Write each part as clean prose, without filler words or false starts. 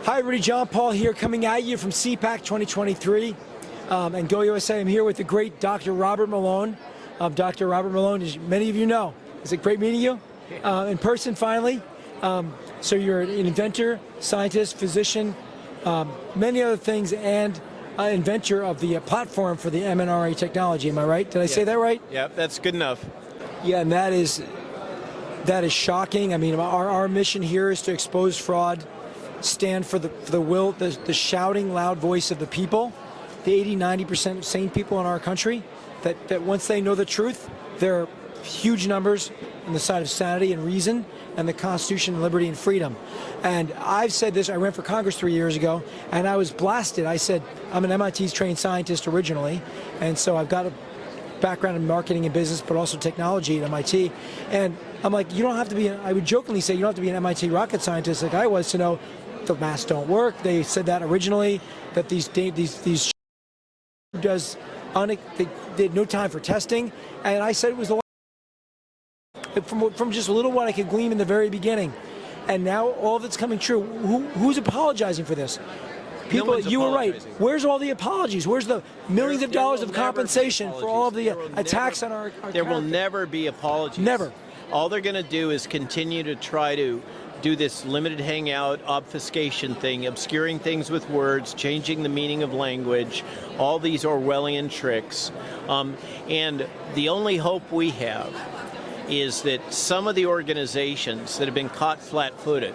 Hi everybody, John Paul here coming at you from CPAC 2023 and Go USA. I'm here with the great Dr. Robert Malone. Dr. Robert Malone, as many of you know, is it great meeting you in person finally. So you're an inventor, scientist, physician, many other things, and inventor of the platform for the mRNA technology. Am I right? Did I say that right? Yeah, that's good enough. Yeah, and that is shocking. I mean, our mission here is to expose fraud, stand for the shouting loud voice of the people, the 80–90% sane people in our country, that once they know the truth, there are huge numbers on the side of sanity and reason and the Constitution, liberty, and freedom. And I've said this, I ran for Congress 3 years ago, and I was blasted. I said, I'm an MIT trained scientist originally, and so I've got a background in marketing and business, but also technology at MIT. And I'm like, you don't have to be, I would jokingly say, you don't have to be an MIT rocket scientist like I was to know the masks don't work. They said that originally, that these does, they had no time for testing. And I said it was from just a little what I could glean in the very beginning. And now all of it's coming true. Who's apologizing for this? People, you were right. Where's all the apologies? Where's the millions of dollars of compensation for all of the attacks on our There will never be apologies. Never. All they're going to do is continue to try to do this limited hangout obfuscation thing, obscuring things with words, changing the meaning of language, all these Orwellian tricks. And the only hope we have is that some of the organizations that have been caught flat-footed,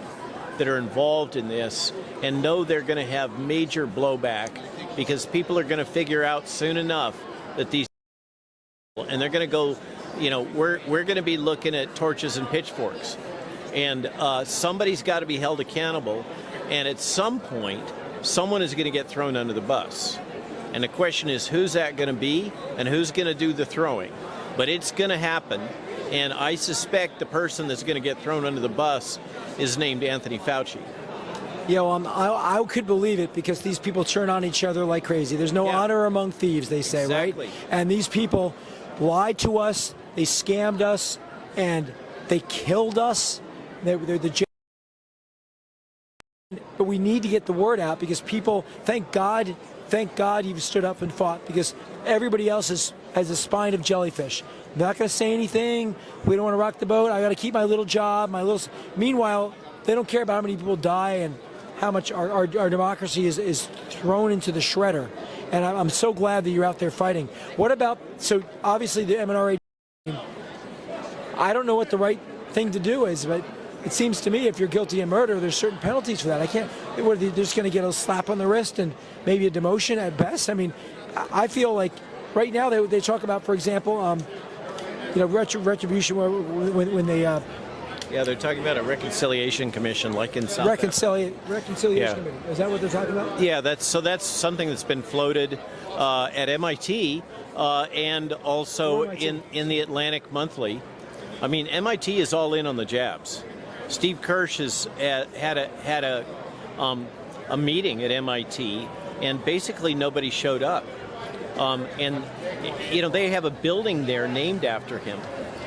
that are involved in this and know they're going to have major blowback, because people are going to figure out soon enough that these, and they're going to go, you know, we're going to be looking at torches and pitchforks, and somebody's got to be held accountable, and at some point someone is going to get thrown under the bus, and the question is, who's that going to be and who's going to do the throwing? But it's going to happen, and I suspect the person that's going to get thrown under the bus is named Anthony Fauci. Yeah, well, I could believe it, because these people turn on each other like crazy. There's no honor among thieves, they say, exactly. Right? And these people lied to us, they scammed us, and they killed us. They're the. But we need to get the word out, because people, thank God you've stood up and fought, because everybody else has a spine of jellyfish. I'm not going to say anything. We don't want to rock the boat. I got to keep my little job, Meanwhile, they don't care about how many people die and how much our democracy is thrown into the shredder. And I'm so glad that you're out there fighting. What about, so obviously the mRNA, I don't know what the right thing to do is, but it seems to me if you're guilty of murder, there's certain penalties for that. They're just going to get a slap on the wrist and maybe a demotion at best. I mean, I feel like right now they talk about, for example, retribution when they. Yeah, they're talking about a reconciliation commission, like in South Reconciliation committee. Is that what they're talking about? Yeah, that's something that's been floated at MIT and also in the Atlantic Monthly. I mean, MIT is all in on the jabs. Steve Kirsch has had a meeting at MIT, and basically nobody showed up. And you know, they have a building there named after him.